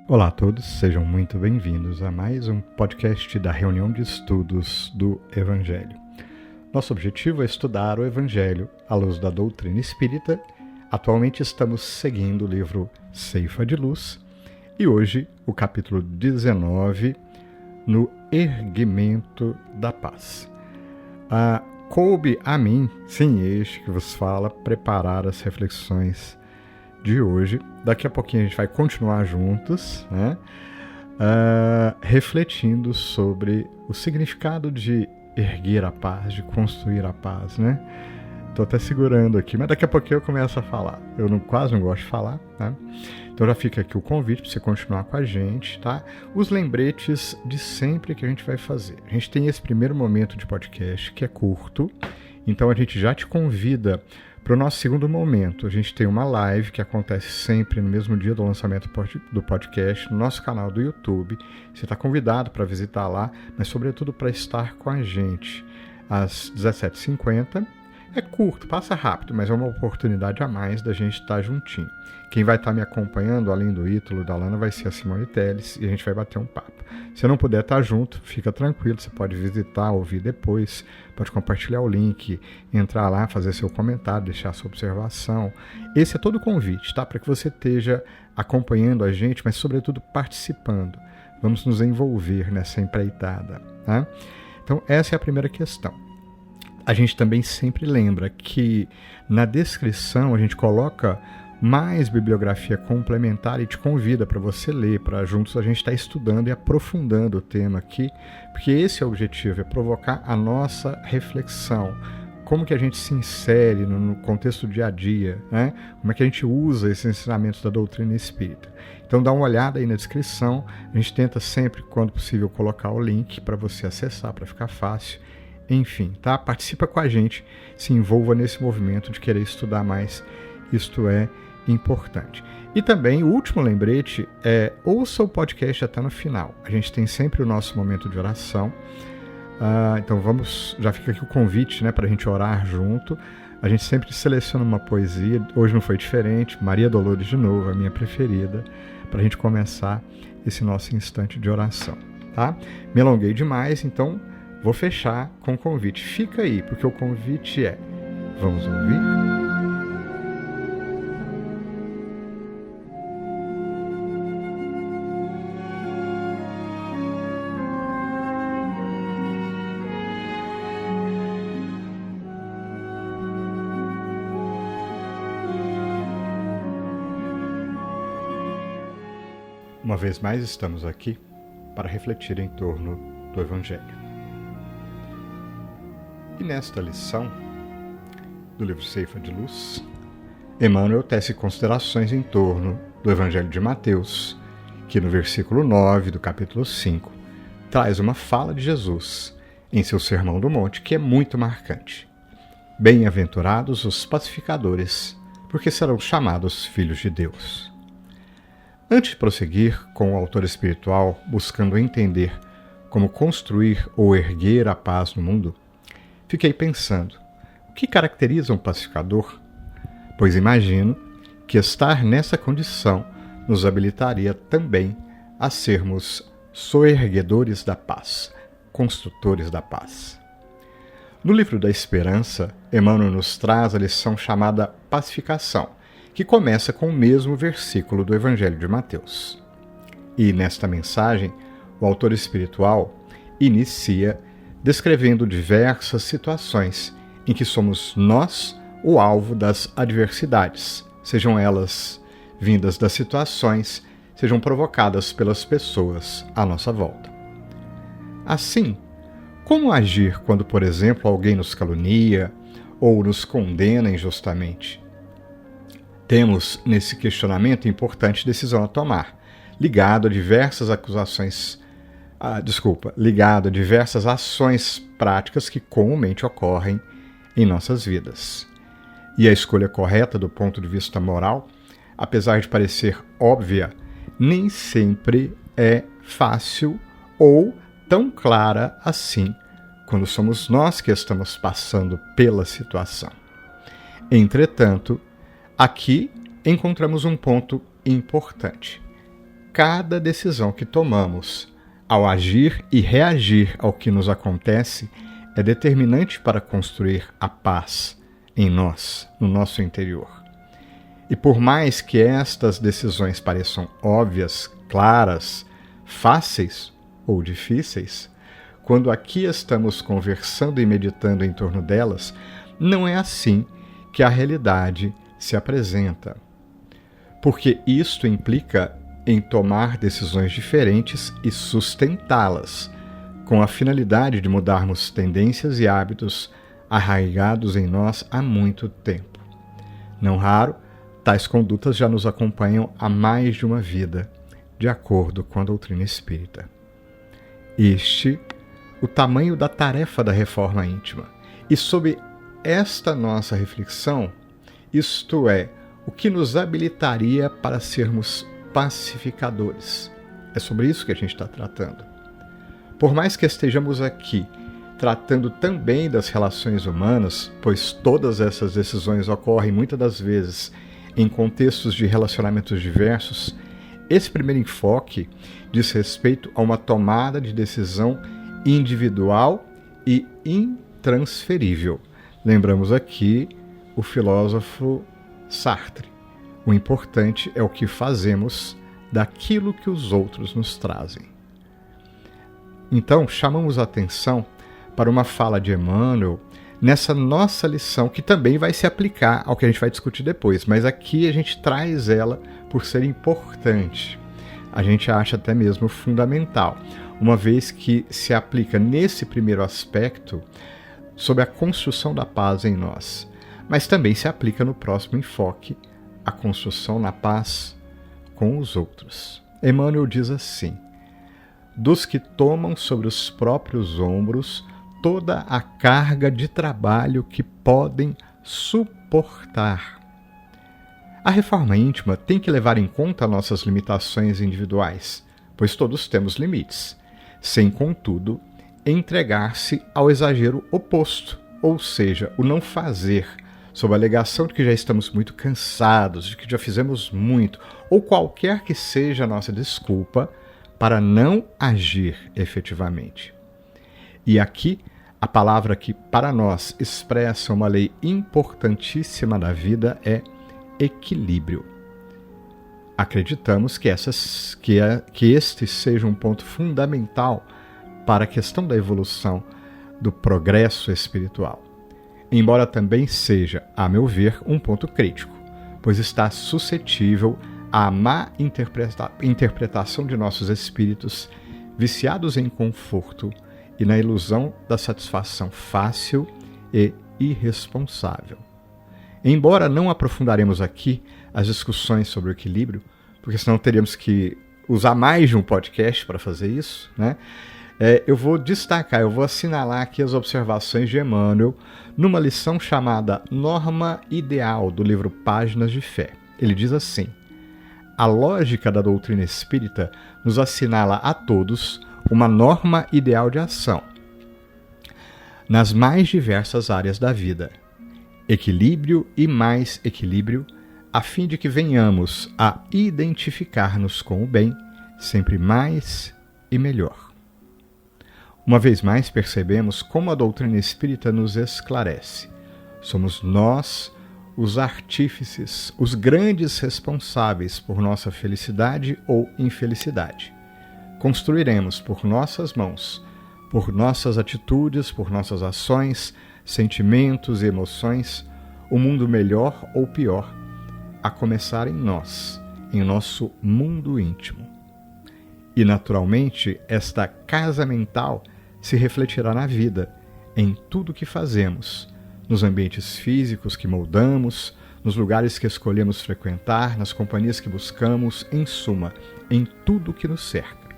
Olá a todos, sejam muito bem-vindos a mais um podcast da reunião de estudos do Evangelho. Nosso objetivo é estudar o Evangelho à luz da doutrina espírita. Atualmente estamos seguindo o livro Ceifa de Luz e hoje o capítulo 19, no Erguimento da Paz. Coube a mim, sim, este que vos fala, preparar as reflexões de hoje. Daqui a pouquinho a gente vai continuar juntos, né? Refletindo sobre o significado de erguer a paz, de construir a paz, né? Estou até segurando aqui, mas daqui a pouquinho eu começo a falar. Eu quase não gosto de falar, né? Então já fica aqui o convite para você continuar com a gente, tá? Os lembretes de sempre que a gente vai fazer. A gente tem esse primeiro momento de podcast que é curto, então a gente já te convida para o nosso segundo momento. A gente tem uma live que acontece sempre no mesmo dia do lançamento do podcast, no nosso canal do YouTube. Você está convidado para visitar lá, mas sobretudo para estar com a gente às 17h50. É curto, passa rápido, mas é uma oportunidade a mais da gente estar juntinho. Quem vai estar me acompanhando, além do Ítalo e da Lana, vai ser a Simone Teles e a gente vai bater um papo. Se não puder estar junto, fica tranquilo, você pode visitar, ouvir depois, pode compartilhar o link, entrar lá, fazer seu comentário, deixar sua observação. Esse é todo o convite, tá? Para que você esteja acompanhando a gente, mas sobretudo participando. Vamos nos envolver nessa empreitada, tá? Então, essa é a primeira questão. A gente também sempre lembra que na descrição a gente coloca mais bibliografia complementar e te convida para você ler, para juntos a gente estar estudando e aprofundando o tema aqui, porque esse é o objetivo, é provocar a nossa reflexão. Como que a gente se insere no contexto do dia a dia, né? Como é que a gente usa esses ensinamentos da doutrina espírita. Então dá uma olhada aí na descrição, a gente tenta sempre, quando possível, colocar o link para você acessar, para ficar fácil. Enfim, tá? Participa com a gente, se envolva nesse movimento de querer estudar mais, isto é importante. E também, o último lembrete é, ouça o podcast até no final. A gente tem sempre o nosso momento de oração, então já fica aqui o convite, né, para a gente orar junto. A gente sempre seleciona uma poesia, hoje não foi diferente, Maria Dolores de novo, a minha preferida, para a gente começar esse nosso instante de oração, tá? Me alonguei demais, então vou fechar com o convite. Fica aí, porque o convite é: vamos ouvir? Uma vez mais estamos aqui para refletir em torno do Evangelho. E nesta lição do livro Ceifa de Luz, Emmanuel tece considerações em torno do Evangelho de Mateus, que no versículo 9 do capítulo 5 traz uma fala de Jesus em seu Sermão do Monte que é muito marcante. Bem-aventurados os pacificadores, porque serão chamados filhos de Deus. Antes de prosseguir com o autor espiritual buscando entender como construir ou erguer a paz no mundo, fiquei pensando, o que caracteriza um pacificador? Pois imagino que estar nessa condição nos habilitaria também a sermos soerguedores da paz, construtores da paz. No livro da Esperança, Emmanuel nos traz a lição chamada Pacificação, que começa com o mesmo versículo do Evangelho de Mateus. E nesta mensagem, o autor espiritual inicia descrevendo diversas situações em que somos nós o alvo das adversidades, sejam elas vindas das situações, sejam provocadas pelas pessoas à nossa volta. Assim, como agir quando, por exemplo, alguém nos calunia ou nos condena injustamente? Temos nesse questionamento importante decisão a tomar, ligado a diversas ações práticas que comumente ocorrem em nossas vidas. E a escolha correta do ponto de vista moral, apesar de parecer óbvia, nem sempre é fácil ou tão clara assim quando somos nós que estamos passando pela situação. Entretanto, aqui encontramos um ponto importante. cada decisão que tomamos, ao agir e reagir ao que nos acontece, é determinante para construir a paz em nós, no nosso interior. E por mais que estas decisões pareçam óbvias, claras, fáceis ou difíceis, quando aqui estamos conversando e meditando em torno delas, não é assim que a realidade se apresenta. Porque isto implica em tomar decisões diferentes e sustentá-las, com a finalidade de mudarmos tendências e hábitos arraigados em nós há muito tempo. Não raro, tais condutas já nos acompanham há mais de uma vida, de acordo com a doutrina espírita. O tamanho da tarefa da reforma íntima. E sob esta nossa reflexão, isto é, o que nos habilitaria para sermos pacificadores. É sobre isso que a gente está tratando. Por mais que estejamos aqui tratando também das relações humanas, pois todas essas decisões ocorrem muitas das vezes em contextos de relacionamentos diversos, esse primeiro enfoque diz respeito a uma tomada de decisão individual e intransferível. Lembramos aqui o filósofo Sartre. O importante é o que fazemos daquilo que os outros nos trazem. Então, chamamos a atenção para uma fala de Emmanuel nessa nossa lição, que também vai se aplicar ao que a gente vai discutir depois, mas aqui a gente traz ela por ser importante. A gente acha até mesmo fundamental, uma vez que se aplica nesse primeiro aspecto sobre a construção da paz em nós, mas também se aplica no próximo enfoque, a construção na paz com os outros. Emmanuel diz assim: dos que tomam sobre os próprios ombros toda a carga de trabalho que podem suportar. A reforma íntima tem que levar em conta nossas limitações individuais, pois todos temos limites, sem, contudo, entregar-se ao exagero oposto, ou seja, o não fazer, sob a alegação de que já estamos muito cansados, de que já fizemos muito, ou qualquer que seja a nossa desculpa para não agir efetivamente. E aqui, a palavra que para nós expressa uma lei importantíssima da vida é equilíbrio. Acreditamos que este seja um ponto fundamental para a questão da evolução, do progresso espiritual. Embora também seja, a meu ver, um ponto crítico, pois está suscetível à má interpretação de nossos espíritos, viciados em conforto e na ilusão da satisfação fácil e irresponsável. Embora não aprofundaremos aqui as discussões sobre o equilíbrio, porque senão teríamos que usar mais de um podcast para fazer isso, né? Eu vou assinalar aqui as observações de Emmanuel numa lição chamada Norma Ideal, do livro Páginas de Fé. Ele diz assim: a lógica da doutrina espírita nos assinala a todos uma norma ideal de ação nas mais diversas áreas da vida. Equilíbrio e mais equilíbrio, a fim de que venhamos a identificar-nos com o bem, sempre mais e melhor. Uma vez mais percebemos como a doutrina espírita nos esclarece. Somos nós os artífices, os grandes responsáveis por nossa felicidade ou infelicidade. Construiremos por nossas mãos, por nossas atitudes, por nossas ações, sentimentos e emoções, um mundo melhor ou pior, a começar em nós, em nosso mundo íntimo. E, naturalmente, esta casa mental se refletirá na vida, em tudo que fazemos, nos ambientes físicos que moldamos, nos lugares que escolhemos frequentar, nas companhias que buscamos, em suma, em tudo que nos cerca.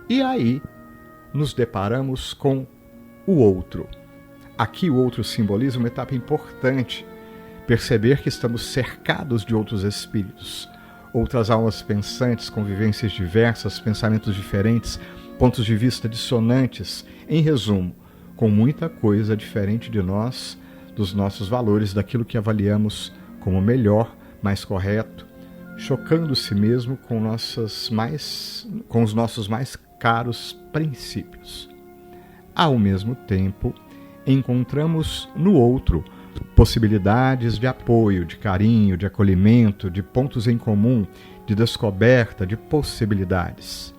E aí nos deparamos com o outro. Aqui o outro simboliza uma etapa importante, perceber que estamos cercados de outros espíritos, outras almas pensantes, convivências diversas, pensamentos diferentes, pontos de vista dissonantes, em resumo, com muita coisa diferente de nós, dos nossos valores, daquilo que avaliamos como melhor, mais correto, chocando-se mesmo com os nossos mais caros princípios. Ao mesmo tempo, encontramos no outro possibilidades de apoio, de carinho, de acolhimento, de pontos em comum, de descoberta, de possibilidades.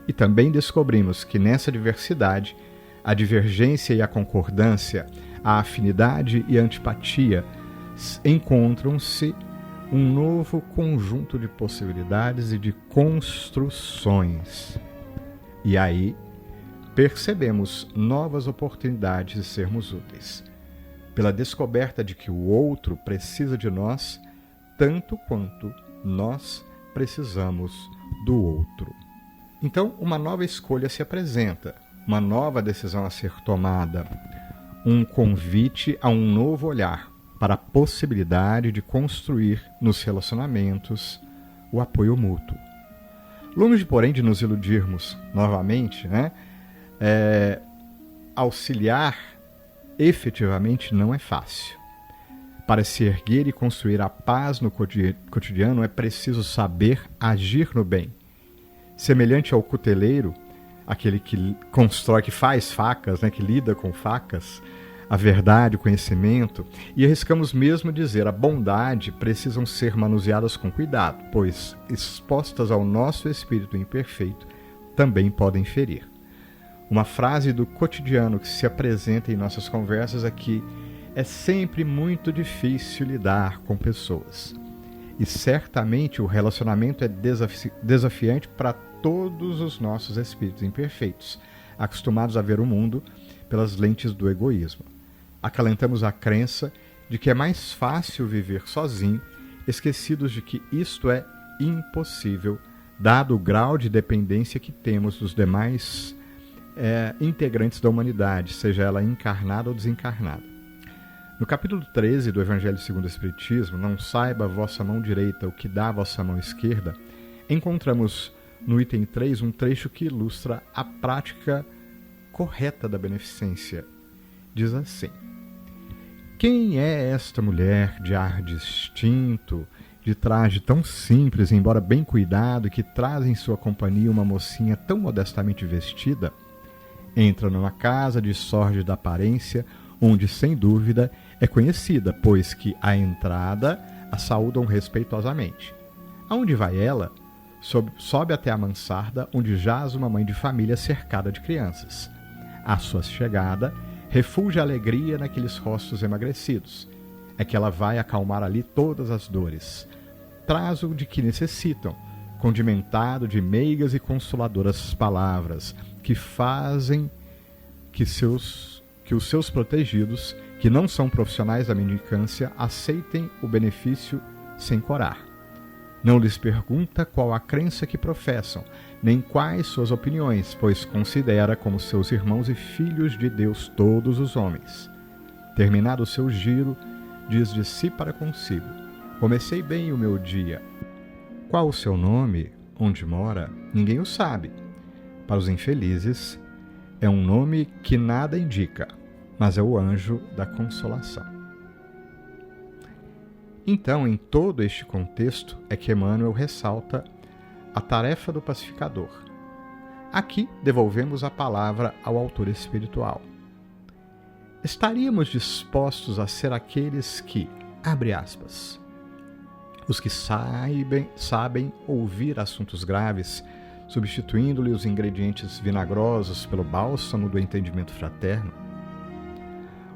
E também descobrimos que nessa diversidade, a divergência e a concordância, a afinidade e a antipatia encontram-se um novo conjunto de possibilidades e de construções. E aí percebemos novas oportunidades de sermos úteis, pela descoberta de que o outro precisa de nós tanto quanto nós precisamos do outro. Então, uma nova escolha se apresenta, uma nova decisão a ser tomada, um convite a um novo olhar para a possibilidade de construir nos relacionamentos o apoio mútuo. Longe, porém, de nos iludirmos novamente, auxiliar efetivamente não é fácil. Para se erguer e construir a paz no cotidiano é preciso saber agir no bem. Semelhante ao cuteleiro, aquele que constrói, que faz facas, que lida com facas, a verdade, o conhecimento, e arriscamos mesmo dizer, a bondade precisam ser manuseadas com cuidado, pois, expostas ao nosso espírito imperfeito, também podem ferir. Uma frase do cotidiano que se apresenta em nossas conversas é que é sempre muito difícil lidar com pessoas. E certamente o relacionamento é desafiante para todos os nossos espíritos imperfeitos, acostumados a ver o mundo pelas lentes do egoísmo. Acalentamos a crença de que é mais fácil viver sozinho, esquecidos de que isto é impossível, dado o grau de dependência que temos dos demais integrantes da humanidade, seja ela encarnada ou desencarnada. No capítulo 13 do Evangelho segundo o Espiritismo, não saiba a vossa mão direita o que dá a vossa mão esquerda, encontramos no item 3 um trecho que ilustra a prática correta da beneficência. Diz assim: quem é esta mulher de ar distinto, de traje tão simples, embora bem cuidado, que traz em sua companhia uma mocinha tão modestamente vestida? Entra numa casa de sórdida aparência, onde, sem dúvida, é conhecida, pois que, à entrada, a saúdam respeitosamente. Aonde vai ela? Sobe até a mansarda, onde jaz uma mãe de família cercada de crianças. À sua chegada, refulge a alegria naqueles rostos emagrecidos. É que ela vai acalmar ali todas as dores. Traz o de que necessitam, condimentado de meigas e consoladoras palavras, que fazem que os seus protegidos, que não são profissionais da mendicância, aceitem o benefício sem corar. Não lhes pergunta qual a crença que professam, nem quais suas opiniões, pois considera como seus irmãos e filhos de Deus todos os homens. Terminado o seu giro, diz de si para consigo: comecei bem o meu dia. Qual o seu nome? Onde mora? Ninguém o sabe. Para os infelizes, é um nome que nada indica, mas é o anjo da consolação. Então, em todo este contexto, é que Emmanuel ressalta a tarefa do pacificador. Aqui devolvemos a palavra ao autor espiritual. Estaríamos dispostos a ser aqueles que, abre aspas, os que sabem ouvir assuntos graves, substituindo-lhe os ingredientes vinagrosos pelo bálsamo do entendimento fraterno?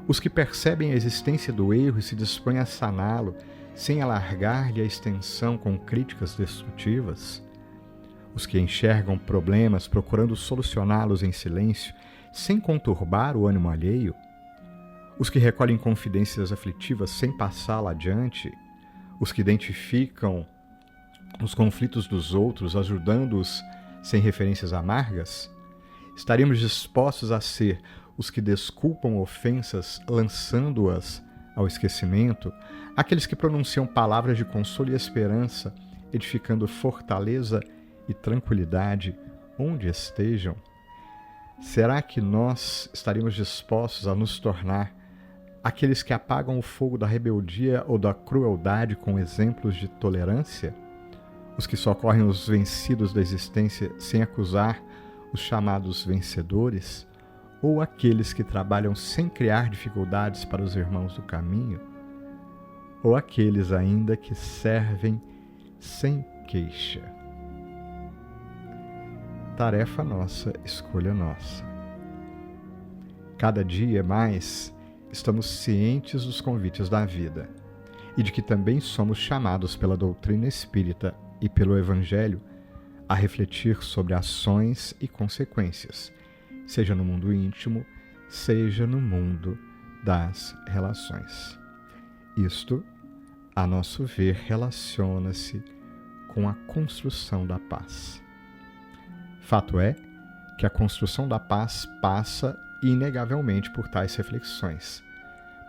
Os que percebem a existência do erro e se dispõem a saná-lo, sem alargar-lhe a extensão com críticas destrutivas? Os que enxergam problemas procurando solucioná-los em silêncio, sem conturbar o ânimo alheio? Os que recolhem confidências aflitivas sem passá-la adiante? Os que identificam os conflitos dos outros, ajudando-os sem referências amargas? Estaríamos dispostos a ser os que desculpam ofensas, lançando-as ao esquecimento, aqueles que pronunciam palavras de consolo e esperança, edificando fortaleza e tranquilidade onde estejam? Será que nós estaríamos dispostos a nos tornar aqueles que apagam o fogo da rebeldia ou da crueldade com exemplos de tolerância? os que socorrem os vencidos da existência sem acusar os chamados vencedores, ou aqueles que trabalham sem criar dificuldades para os irmãos do caminho, ou aqueles ainda que servem sem queixa. Tarefa nossa, escolha nossa. Cada dia mais estamos cientes dos convites da vida e de que também somos chamados pela doutrina espírita e pelo Evangelho a refletir sobre ações e consequências, seja no mundo íntimo, seja no mundo das relações. Isto, a nosso ver, relaciona-se com a construção da paz. Fato é que a construção da paz passa inegavelmente por tais reflexões.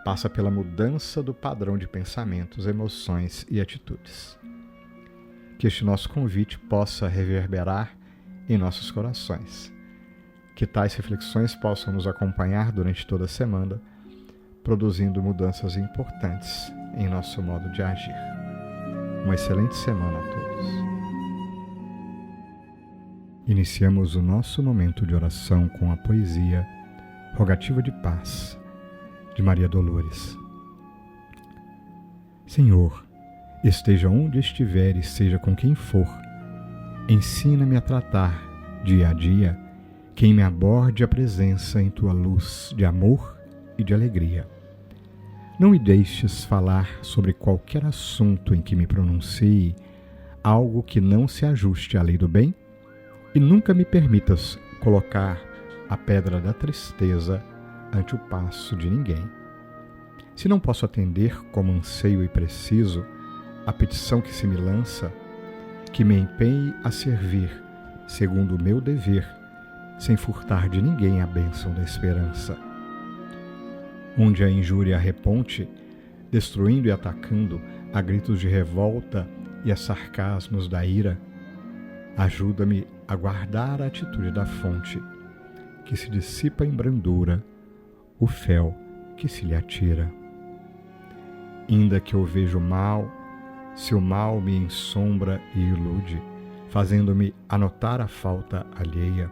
Passa pela mudança do padrão de pensamentos, emoções e atitudes. Que este nosso convite possa reverberar em nossos corações. Que tais reflexões possam nos acompanhar durante toda a semana, produzindo mudanças importantes em nosso modo de agir. Uma excelente semana a todos. Iniciamos o nosso momento de oração com a poesia Rogativa de Paz, de Maria Dolores. Senhor, esteja onde estiver e seja com quem for, ensina-me a tratar, dia a dia, quem me aborde a presença em tua luz de amor e de alegria. Não me deixes falar sobre qualquer assunto em que me pronuncie algo que não se ajuste à lei do bem e nunca me permitas colocar a pedra da tristeza ante o passo de ninguém. Se não posso atender como anseio e preciso a petição que se me lança, que me empenhe a servir, segundo o meu dever, sem furtar de ninguém a bênção da esperança. Onde a injúria reponte, destruindo e atacando a gritos de revolta e a sarcasmos da ira, ajuda-me a guardar a atitude da fonte, que se dissipa em brandura, o fel que se lhe atira. Ainda que eu veja o mal, se o mal me ensombra e ilude, fazendo-me anotar a falta alheia,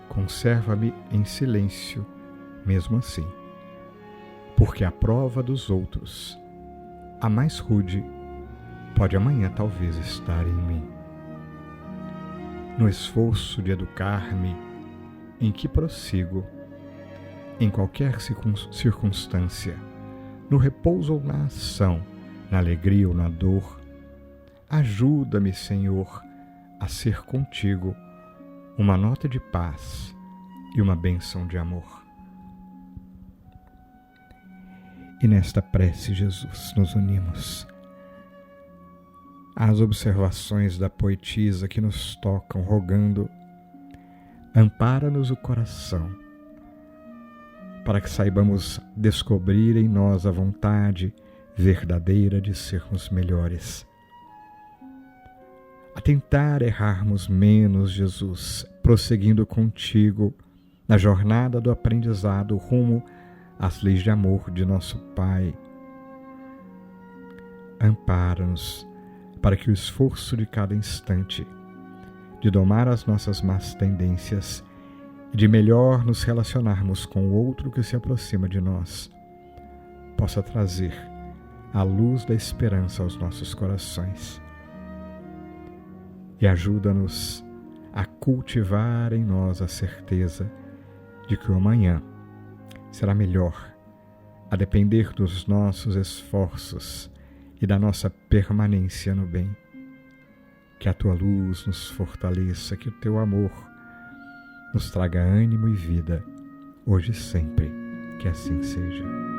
conserva-me em silêncio, mesmo assim, porque a prova dos outros, a mais rude, pode amanhã talvez estar em mim. No esforço de educar-me, em que prossigo, em qualquer circunstância, no repouso ou na ação, na alegria ou na dor, ajuda-me, Senhor, a ser contigo uma nota de paz e uma bênção de amor. E nesta prece, Jesus, nos unimos às observações da poetisa que nos tocam, rogando: ampara-nos o coração, para que saibamos descobrir em nós a vontade verdadeira de sermos melhores. A tentar errarmos menos, Jesus, prosseguindo contigo na jornada do aprendizado rumo às leis de amor de nosso Pai. Ampara-nos para que o esforço de cada instante de domar as nossas más tendências e de melhor nos relacionarmos com o outro que se aproxima de nós, possa trazer a luz da esperança aos nossos corações. E ajuda-nos a cultivar em nós a certeza de que o amanhã será melhor, a depender dos nossos esforços e da nossa permanência no bem. Que a tua luz nos fortaleça, que o teu amor nos traga ânimo e vida, hoje e sempre, que assim seja.